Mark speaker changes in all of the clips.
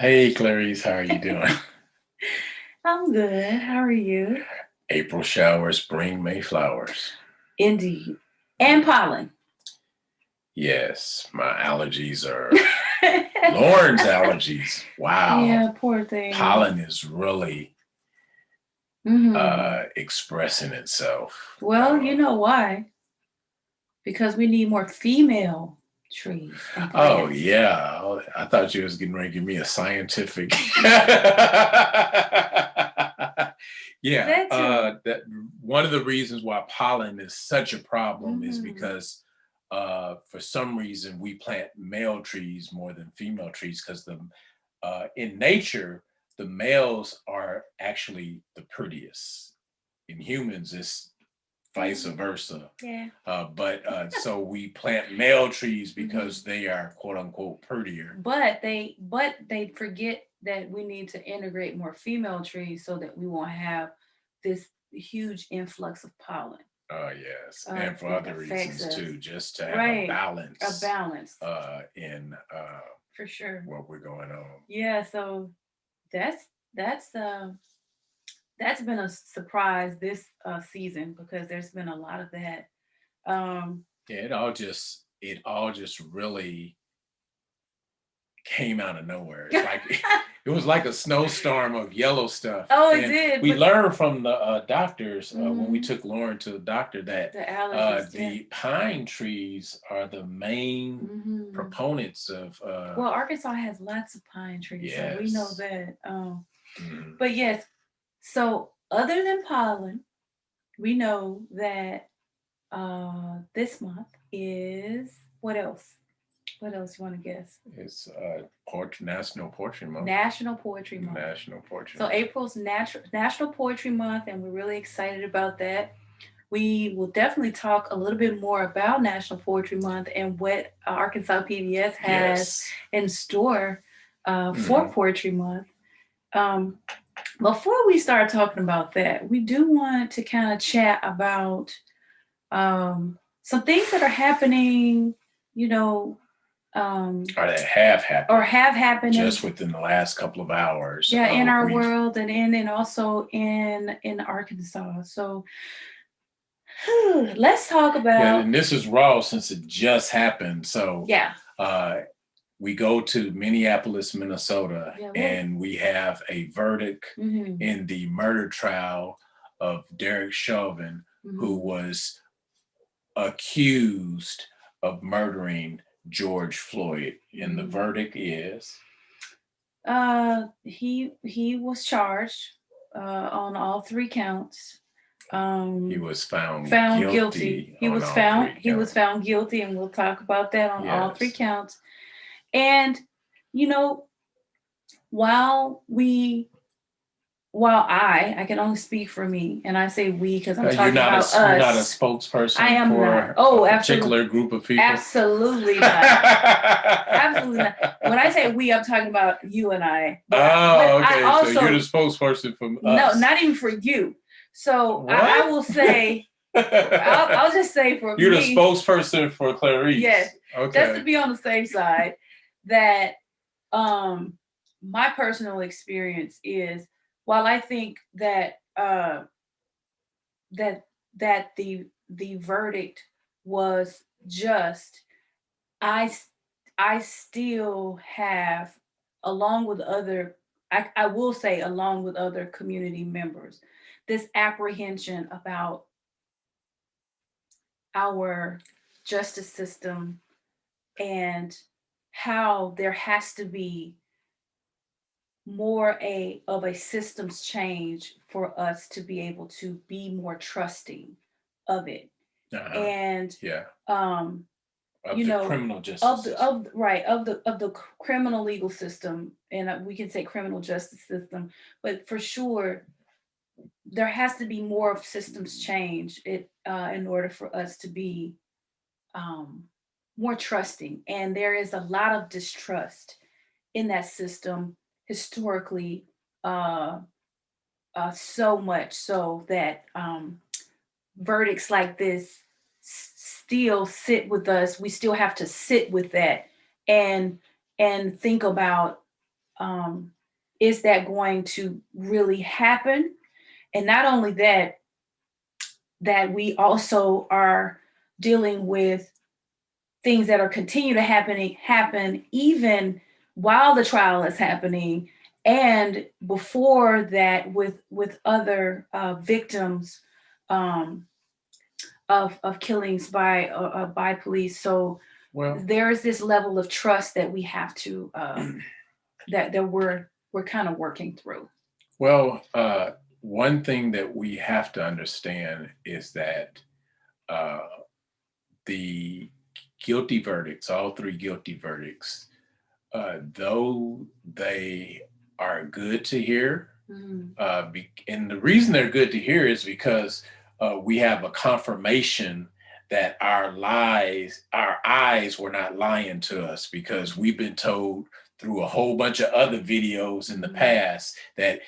Speaker 1: Hey, Clarice, how are you doing?
Speaker 2: I'm good. How are you?
Speaker 1: April showers bring May flowers.
Speaker 2: Indeed. And pollen.
Speaker 1: Yes, my allergies are Lauren's allergies. Wow.
Speaker 2: Yeah, poor thing.
Speaker 1: Pollen is really
Speaker 2: Hmm.
Speaker 1: expressing itself.
Speaker 2: Well, you know why? Because we need more female trees and
Speaker 1: Oh,
Speaker 2: plants.
Speaker 1: yeah. I thought you was getting ready to give me a scientific. Yeah,
Speaker 2: That too.
Speaker 1: that one of the reasons why pollen is such a problem is
Speaker 2: Hmm.
Speaker 1: because for some reason we plant male trees more than female trees because the in nature the males are actually the prettiest. In humans, it's vice
Speaker 2: Yeah.
Speaker 1: versa.
Speaker 2: Yeah.
Speaker 1: But so we plant male trees
Speaker 2: Hmm.
Speaker 1: because they are quote unquote prettier.
Speaker 2: But they forget that we need to integrate more female trees so that we won't have this huge influx of pollen.
Speaker 1: Yes, and for
Speaker 2: That
Speaker 1: other
Speaker 2: affects
Speaker 1: reasons
Speaker 2: us.
Speaker 1: too, just to have a
Speaker 2: Right. A
Speaker 1: balance
Speaker 2: balance
Speaker 1: in
Speaker 2: for sure.
Speaker 1: what we're going on.
Speaker 2: Yeah, so that's that's uh that's been a surprise this season because there's been a lot of that. Um
Speaker 1: Yeah, it all just really came out of nowhere. It's like it was like a snowstorm of yellow stuff.
Speaker 2: oh, it
Speaker 1: And
Speaker 2: did,
Speaker 1: we
Speaker 2: but
Speaker 1: learned from the doctors when we
Speaker 2: mhm,
Speaker 1: took Lauren to the doctor that
Speaker 2: the allergies, yeah.
Speaker 1: the pine trees are the main
Speaker 2: Hmm.
Speaker 1: proponents of
Speaker 2: Well, Arkansas has lots of pine trees, so we know
Speaker 1: yes.
Speaker 2: that.
Speaker 1: Mhm.
Speaker 2: But yes, so other than pollen, we know that this month is what else? What else you want to guess?
Speaker 1: It's National Portrait Month.
Speaker 2: National Poetry Month.
Speaker 1: National Portrait
Speaker 2: So
Speaker 1: Month.
Speaker 2: April's National Poetry Month, and we're really excited about that. We will definitely talk a little bit more about National Poetry Month and what Arkansas PBS has
Speaker 1: Yes.
Speaker 2: in store for
Speaker 1: Hmm.
Speaker 2: Poetry Month. Um, Before we start talking about that, we do want to kind of chat about some things that are happening, you know, um,
Speaker 1: Or that have
Speaker 2: or
Speaker 1: happened
Speaker 2: have happened
Speaker 1: just
Speaker 2: in,
Speaker 1: within the last couple of hours.
Speaker 2: yeah, in our
Speaker 1: We've
Speaker 2: world and also in Arkansas. So let's talk
Speaker 1: Yeah,
Speaker 2: about,
Speaker 1: and this is raw since it just happened. So
Speaker 2: yeah,
Speaker 1: uh, we go to Minneapolis, Minnesota,
Speaker 2: yeah, what,
Speaker 1: and we have a verdict
Speaker 2: mm-hmm,
Speaker 1: in the murder trial of Derek Chauvin, who
Speaker 2: mm-hmm.
Speaker 1: was accused of murdering George Floyd. And the
Speaker 2: Mm-hmm.
Speaker 1: verdict is
Speaker 2: He was charged on all three counts.
Speaker 1: he
Speaker 2: Um,
Speaker 1: was found
Speaker 2: Found guilty.
Speaker 1: guilty on all three
Speaker 2: He was
Speaker 1: counts.
Speaker 2: found guilty, and we'll talk about that on all three
Speaker 1: Yes.
Speaker 2: counts. And you know, while we while I can only speak for me, and I say we because I'm
Speaker 1: You're
Speaker 2: talking
Speaker 1: not
Speaker 2: about
Speaker 1: you're not a
Speaker 2: us. I
Speaker 1: spokesperson
Speaker 2: am not.
Speaker 1: for a
Speaker 2: Oh, absolutely,
Speaker 1: particular group of people.
Speaker 2: absolutely not. Absolutely not. When I say we, I'm talking about you and I. But
Speaker 1: Oh,
Speaker 2: I
Speaker 1: okay. So you're the
Speaker 2: also,
Speaker 1: spokesperson from
Speaker 2: no,
Speaker 1: us.
Speaker 2: not even for you. So
Speaker 1: What?
Speaker 2: I will say, I'll just say for
Speaker 1: You're the
Speaker 2: me,
Speaker 1: spokesperson for
Speaker 2: yes,
Speaker 1: Clarice.
Speaker 2: just to
Speaker 1: Okay.
Speaker 2: be on the safe side, that um my personal experience is, while I think that that the verdict was just, I I still have, along with other, I will say along with other community members, this apprehension about our justice system and how there has to be more of a systems change for us to be able to be more trusting of it.
Speaker 1: Uh-huh.
Speaker 2: And
Speaker 1: Yeah.
Speaker 2: um
Speaker 1: Of
Speaker 2: you
Speaker 1: the
Speaker 2: know,
Speaker 1: criminal justice system.
Speaker 2: of the criminal legal system, and we can say criminal justice system, but for sure there has to be more of systems change in order for us to be um more trusting. And there is a lot of distrust in that system historically, uh so much so that verdicts like this still sit with us. We still have to sit with that and think about is that going to really happen? And not only that, that we also are dealing with things that are continue to happen even while the trial is happening, and before that with other victims um, of killings by police. So
Speaker 1: Well,
Speaker 2: there is this level of trust that we have to that we're kind of working through.
Speaker 1: well, one thing that we have to understand is that uh, the guilty verdicts, all three guilty verdicts, though they are good to hear,
Speaker 2: Mhm.
Speaker 1: and the reason they're good to hear is because we have a confirmation that our eyes were not lying to us, because we've been told through a whole bunch of other videos in the
Speaker 2: Mhm.
Speaker 1: past that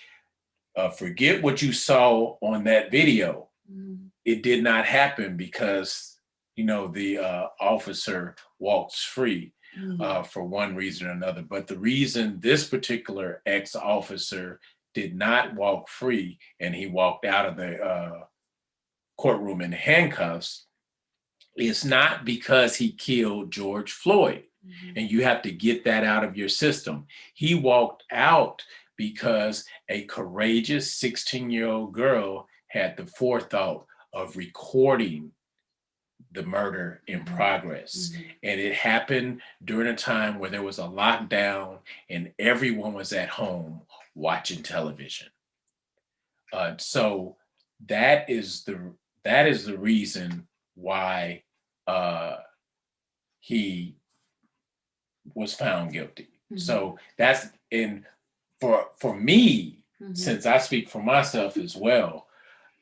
Speaker 1: forget what you saw on that video.
Speaker 2: Mhm.
Speaker 1: It did not happen because, the officer walks free
Speaker 2: Mhm.
Speaker 1: for one reason or another. But the reason this particular ex-officer did not walk free and he walked out of the courtroom in handcuffs is not because he killed George Floyd.
Speaker 2: Mhm.
Speaker 1: And you have to get that out of your system. He walked out because a courageous 16-year-old girl had the forethought of recording the murder in
Speaker 2: Mhm.
Speaker 1: progress.
Speaker 2: Mhm.
Speaker 1: And it happened during a time where there was a lockdown and everyone was at home watching television. So that is the reason why uh, he was found guilty.
Speaker 2: Mhm.
Speaker 1: So that's in for me,
Speaker 2: Mhm.
Speaker 1: since I speak for myself as well,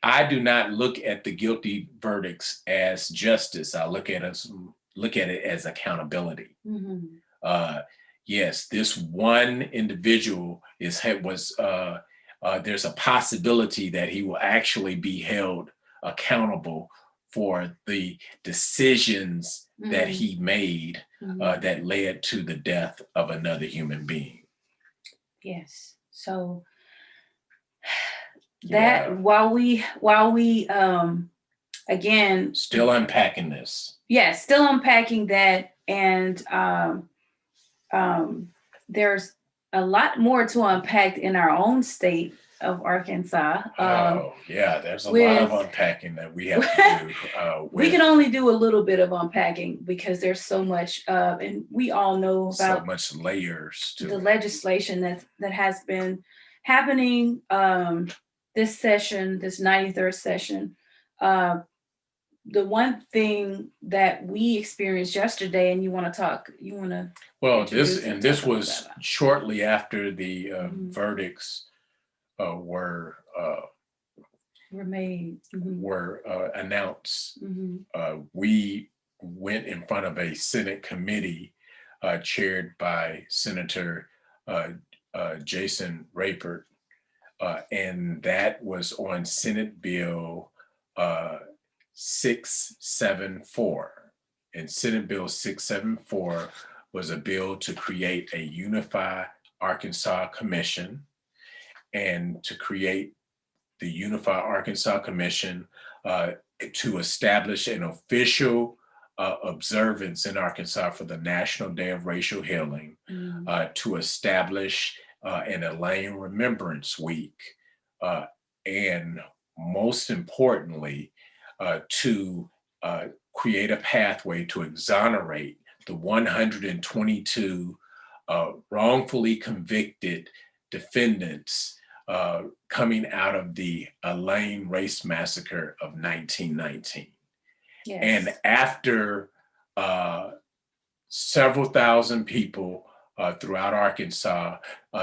Speaker 1: I do not look at the guilty verdicts as justice. I look at it as accountability.
Speaker 2: Mhm.
Speaker 1: Uh, yes, this one individual there's a possibility that he will actually be held accountable for the decisions that
Speaker 2: Mhm.
Speaker 1: he made
Speaker 2: Mhm.
Speaker 1: that led to the death of another human being.
Speaker 2: Yes. So that
Speaker 1: Yeah,
Speaker 2: while we again,
Speaker 1: still unpacking this.
Speaker 2: yes, still unpacking that, and um there's a lot more to unpack in our own state of Arkansas,
Speaker 1: Oh, yeah, there's a lot of
Speaker 2: with
Speaker 1: unpacking that we have to do
Speaker 2: we
Speaker 1: with
Speaker 2: can only do a little bit of unpacking because there's so much and we all know
Speaker 1: so
Speaker 2: about
Speaker 1: much layers
Speaker 2: the
Speaker 1: to it.
Speaker 2: legislation that has been happening this session, this 93rd session. Uh, the one thing that we experienced yesterday, and you want to
Speaker 1: Well,
Speaker 2: introduce and talk
Speaker 1: this
Speaker 2: about
Speaker 1: was
Speaker 2: that.
Speaker 1: shortly after the
Speaker 2: Mhm.
Speaker 1: verdicts were
Speaker 2: Were made. Mhm.
Speaker 1: announced.
Speaker 2: Mhm.
Speaker 1: We went in front of a Senate committee chaired by Senator uh, Jason Rapert, and that was on Senate Bill uh, 674. And Senate Bill 674 was a bill to create a unified Arkansas Commission, and to create the Unified Arkansas Commission uh, to establish an official observance in Arkansas for the National Day of Racial Healing,
Speaker 2: Mhm.
Speaker 1: to establish an Elaine Remembrance Week, uh, and most importantly, to create a pathway to exonerate the 122 wrongfully convicted defendants coming out of the Elaine race massacre of 1919. And
Speaker 2: Yes.
Speaker 1: after uh, several thousand people throughout Arkansas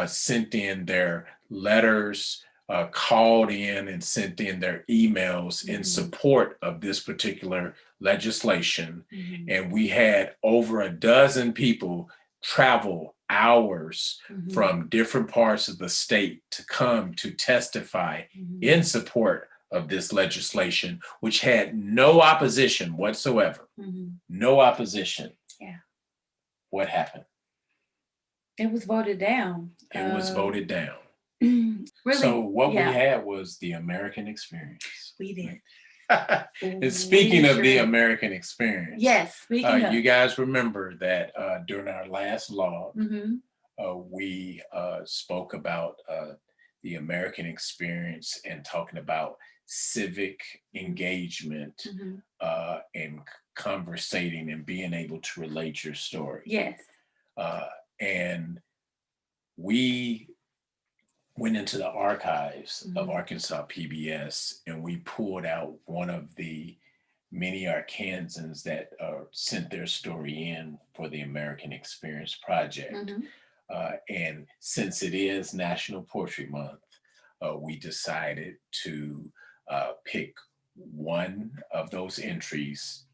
Speaker 1: sent in their letters, called in and sent in their emails in
Speaker 2: Mhm.
Speaker 1: support of this particular legislation.
Speaker 2: Mhm.
Speaker 1: And we had over a dozen people travel hours
Speaker 2: Mhm.
Speaker 1: from different parts of the state to come to testify
Speaker 2: Mhm.
Speaker 1: in support of this legislation, which had no opposition whatsoever.
Speaker 2: Mhm.
Speaker 1: No opposition.
Speaker 2: Yeah.
Speaker 1: What happened?
Speaker 2: It was voted down.
Speaker 1: It was voted down.
Speaker 2: Really,
Speaker 1: So what we
Speaker 2: yeah,
Speaker 1: had was the American experience.
Speaker 2: we did.
Speaker 1: And speaking of
Speaker 2: sure
Speaker 1: the
Speaker 2: did.
Speaker 1: American experience,
Speaker 2: Yes, speaking
Speaker 1: you
Speaker 2: of.
Speaker 1: guys remember that during our last log,
Speaker 2: Mm-hmm.
Speaker 1: we spoke about the American experience and talking about civic engagement
Speaker 2: Mm-hmm.
Speaker 1: and conversating and being able to relate your story.
Speaker 2: Yes.
Speaker 1: And we went into the archives of
Speaker 2: Mm-hmm.
Speaker 1: Arkansas PBS and we pulled out one of the many Arkansans that sent their story in for the American Experience Project.
Speaker 2: Mm-hmm.
Speaker 1: And since it is National Portrait Month, we decided to pick one of those entries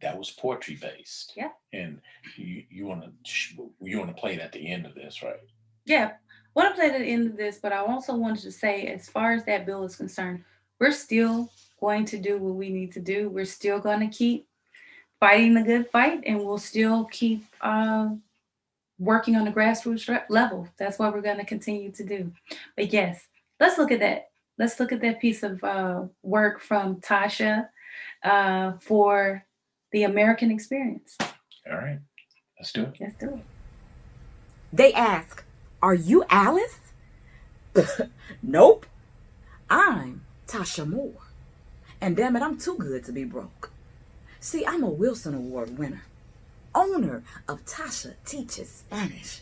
Speaker 1: that was poetry based.
Speaker 2: Yeah.
Speaker 1: And you want to play it at the end of this, right?
Speaker 2: Yeah. I want to play at the end of this, but I also wanted to say, as far as that bill is concerned, we're still going to do what we need to do. We're still going to keep fighting the good fight, and we'll still keep working on the grassroots level. That's what we're going to continue to do. But yes, let's look at that. Let's look at that piece of work from Tasha for the American experience.
Speaker 1: All right, let's do it.
Speaker 2: Let's do it.
Speaker 3: They ask, "Are you Alice?" Nope. I'm Tasha Moore. And damn it, I'm too good to be broke. See, I'm a Wilson Award winner, owner of Tasha Teaches Spanish.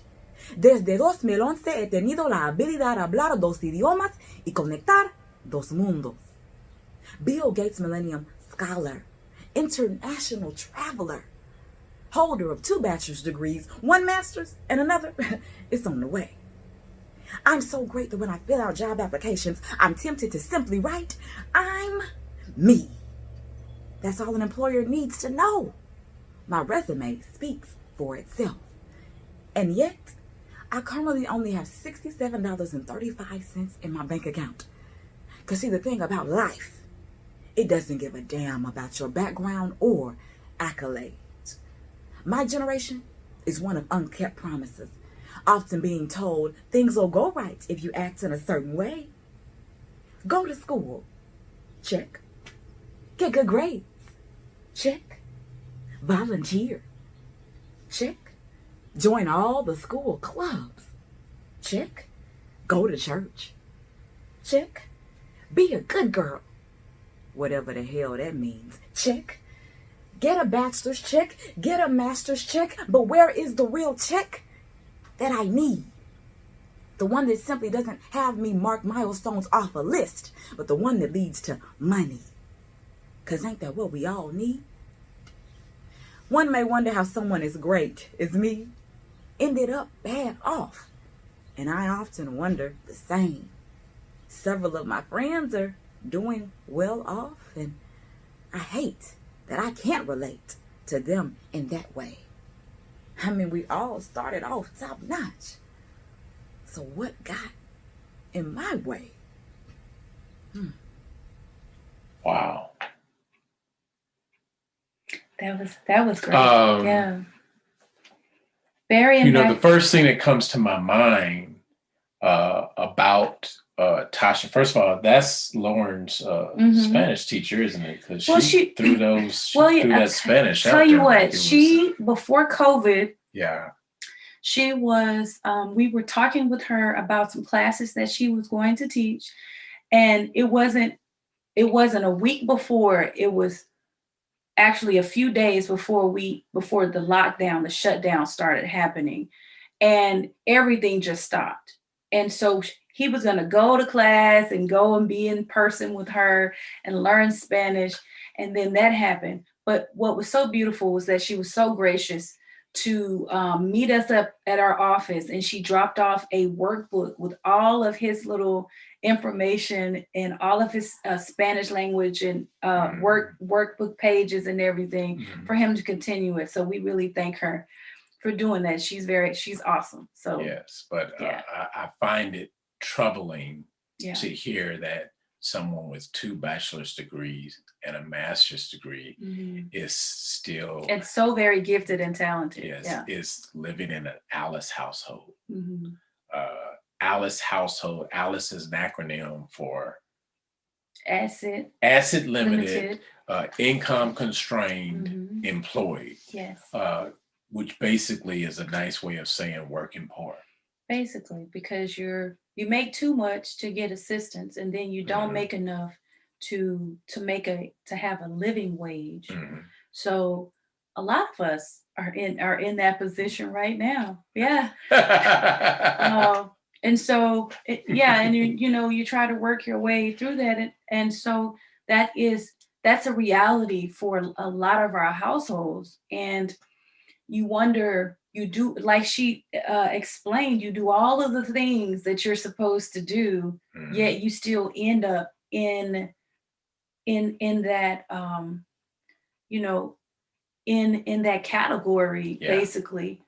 Speaker 3: Desde 2011 he tenido la habilidad de hablar dos idiomas y conectar dos mundos. Bill Gates Millennium Scholar, international traveler, holder of 2 bachelor's degrees, 1 master's, and another is on the way. I'm so great that when I fill out job applications, I'm tempted to simply write, "I'm me." That's all an employer needs to know. My resume speaks for itself. And yet, I currently only have $67.35 in my bank account. Because see, the thing about life, it doesn't give a damn about your background or accolades. My generation is one of unkept promises, often being told things will go right if you act in a certain way. Go to school. Check. Get good grades. Check. Volunteer. Check. Join all the school clubs. Check. Go to church. Check. Be a good girl. Whatever the hell that means. Check. Get a bachelor's check. Get a master's check. But where is the real check that I need? The one that simply doesn't have me mark milestones off a list, but the one that leads to money. Because ain't that what we all need? One may wonder how someone as great as me ended up bad off. And I often wonder the same. Several of my friends are doing well off, and I hate that I can't relate to them in that way. I mean, we all started off top notch. So what got in my way?
Speaker 1: Wow.
Speaker 2: That was great. Yeah. Very
Speaker 1: You know,
Speaker 2: impactful.
Speaker 1: the first thing that comes to my mind about Tasha, first of all, that's Lauren's Spanish teacher, isn't it? Because she threw that Spanish out there.
Speaker 2: Tell you
Speaker 1: like
Speaker 2: what, before COVID,
Speaker 1: yeah,
Speaker 2: she was, we were talking with her about some classes that she was going to teach. And it wasn't a week before, it was actually a few days before the lockdown, the shutdown started happening, and everything just stopped. And so he was going to go to class and go and be in person with her and learn Spanish. And then that happened. But what was so beautiful was that she was so gracious to meet us up at our office, and she dropped off a workbook with all of his little information and all of his Spanish language and workbook pages and everything for him to continue it. So we really thank her for doing that. She's awesome. So
Speaker 1: yes, but I find it troubling to hear that someone with 2 bachelor's degrees and a master's degree is still,
Speaker 2: and so very gifted and talented.
Speaker 1: is living in an Alice household.
Speaker 2: Mm-hmm.
Speaker 1: Alice household. Alice is an acronym for
Speaker 2: asset
Speaker 1: limited, income constrained, employed.
Speaker 2: Yes.
Speaker 1: Which basically is a nice way of saying working poor.
Speaker 2: Basically, because you make too much to get assistance, and then you don't make enough to have a living wage. So a lot of us are in that position right now. Yeah. And so and you try to work your way through that, and so that's a reality for a lot of our households. And you wonder, you do, like she explained, you do all of the things that you're supposed to do, yet you still end up in that in that category, basically.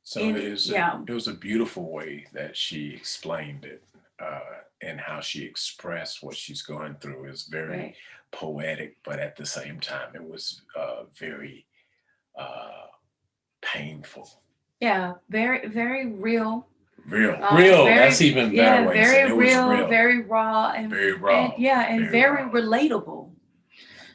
Speaker 1: So it was a beautiful way that she explained it, and how she expressed what she's going through is very poetic, but at the same time, it was very painful.
Speaker 2: Yeah, very, very real.
Speaker 1: Real. That's even better way to say it. It was real.
Speaker 2: Very raw, and very raw. And very relatable.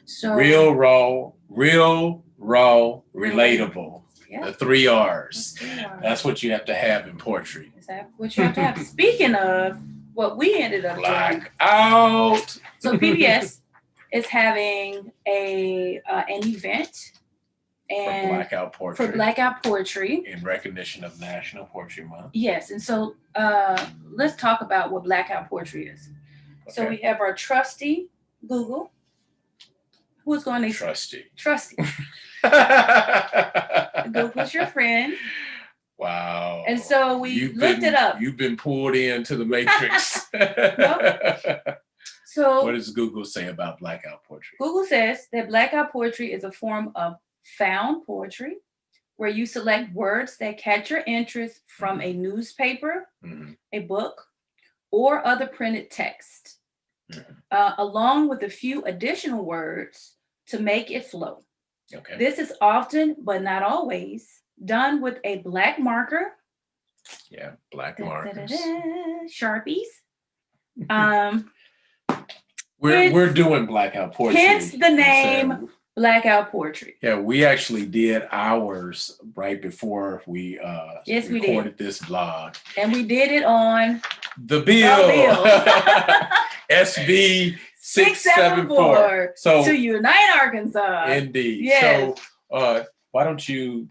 Speaker 2: So
Speaker 1: real, raw, relatable. Yeah. The 3 R's. That's what you have to have in poetry.
Speaker 2: Is that what you have to have? Speaking of what we ended up
Speaker 1: blackout.
Speaker 2: So PBS is having an event and for blackout poetry
Speaker 1: in recognition of National Poetry Month.
Speaker 2: Yes, and so let's talk about what blackout poetry is. Okay. So we have our trusty Google. Who's going to
Speaker 1: trusty?
Speaker 2: Google's your friend.
Speaker 1: Wow.
Speaker 2: And so we looked it up.
Speaker 1: You've been pulled into the matrix.
Speaker 2: So
Speaker 1: what does Google say about blackout poetry?
Speaker 2: Google says that blackout poetry is a form of found poetry where you select words that catch your interest from a newspaper, a book, or other printed text, along with a few additional words to make it flow.
Speaker 1: Okay.
Speaker 2: This is often, but not always, done with a black marker.
Speaker 1: Yeah, black markers.
Speaker 2: Sharpies.
Speaker 1: We're doing blackout poetry.
Speaker 2: Hence the name blackout poetry.
Speaker 1: Yeah, we actually did ours right before we recorded this vlog.
Speaker 2: And we did it on
Speaker 1: the bill. SV 674. So
Speaker 2: to unite Arkansas.
Speaker 1: Indeed.
Speaker 2: Yes.
Speaker 1: So why don't you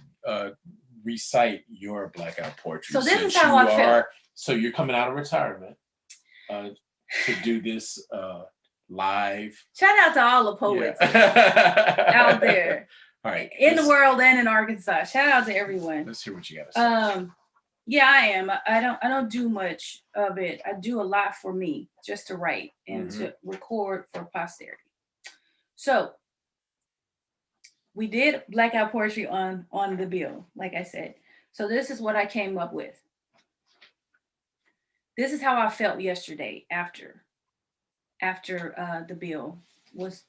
Speaker 1: recite your blackout poetry?
Speaker 2: So this is how I feel.
Speaker 1: So you're coming out of retirement to do this live.
Speaker 2: Shout out to all the poets out there.
Speaker 1: All right.
Speaker 2: In the world and in Arkansas. Shout out to everyone.
Speaker 1: Let's hear what you got to say.
Speaker 2: Yeah, I am. I don't do much of it. I do a lot for me, just to write and to record for posterity. So we did blackout poetry on the bill, like I said. So this is what I came up with. This is how I felt yesterday after the bill was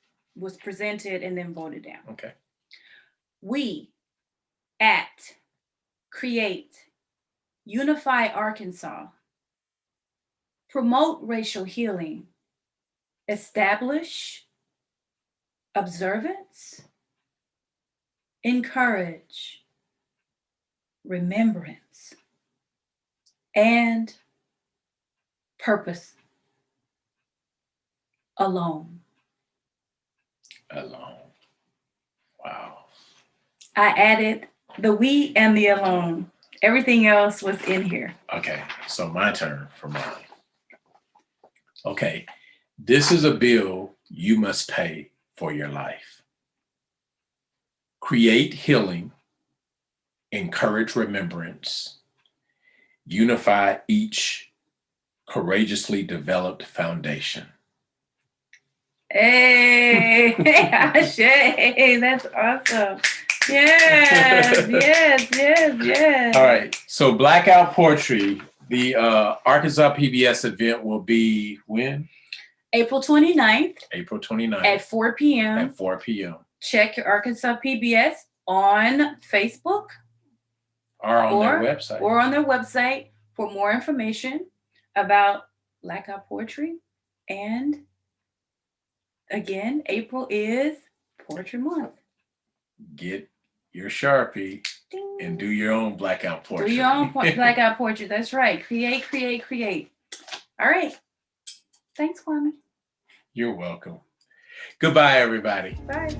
Speaker 2: presented and then voted down.
Speaker 1: Okay.
Speaker 2: We act, create, unify Arkansas, promote racial healing, establish observance, encourage remembrance, and purpose alone.
Speaker 1: Wow.
Speaker 2: I added the we and the alone. Everything else was in here.
Speaker 1: Okay, so my turn for mine. Okay, this is a bill you must pay for your life. Create healing, encourage remembrance, unify each courageously developed foundation.
Speaker 2: Hey, Ashe, that's awesome. Yes.
Speaker 1: All right, so blackout poetry, The Arkansas PBS event will be when?
Speaker 2: April 29th
Speaker 1: April 29th
Speaker 2: at 4 p.m.
Speaker 1: at 4 p.m.
Speaker 2: Check your Arkansas PBS on Facebook
Speaker 1: Or on their website.
Speaker 2: Or on their website for more information about blackout poetry. And again, April is Poetry Month.
Speaker 1: Get your Sharpie
Speaker 2: Ding.
Speaker 1: and do your own blackout poetry.
Speaker 2: Do your own blackout poetry. That's right. Create, create, create. All right. Thanks, Kwami.
Speaker 1: You're welcome. Goodbye, everybody.
Speaker 2: Bye.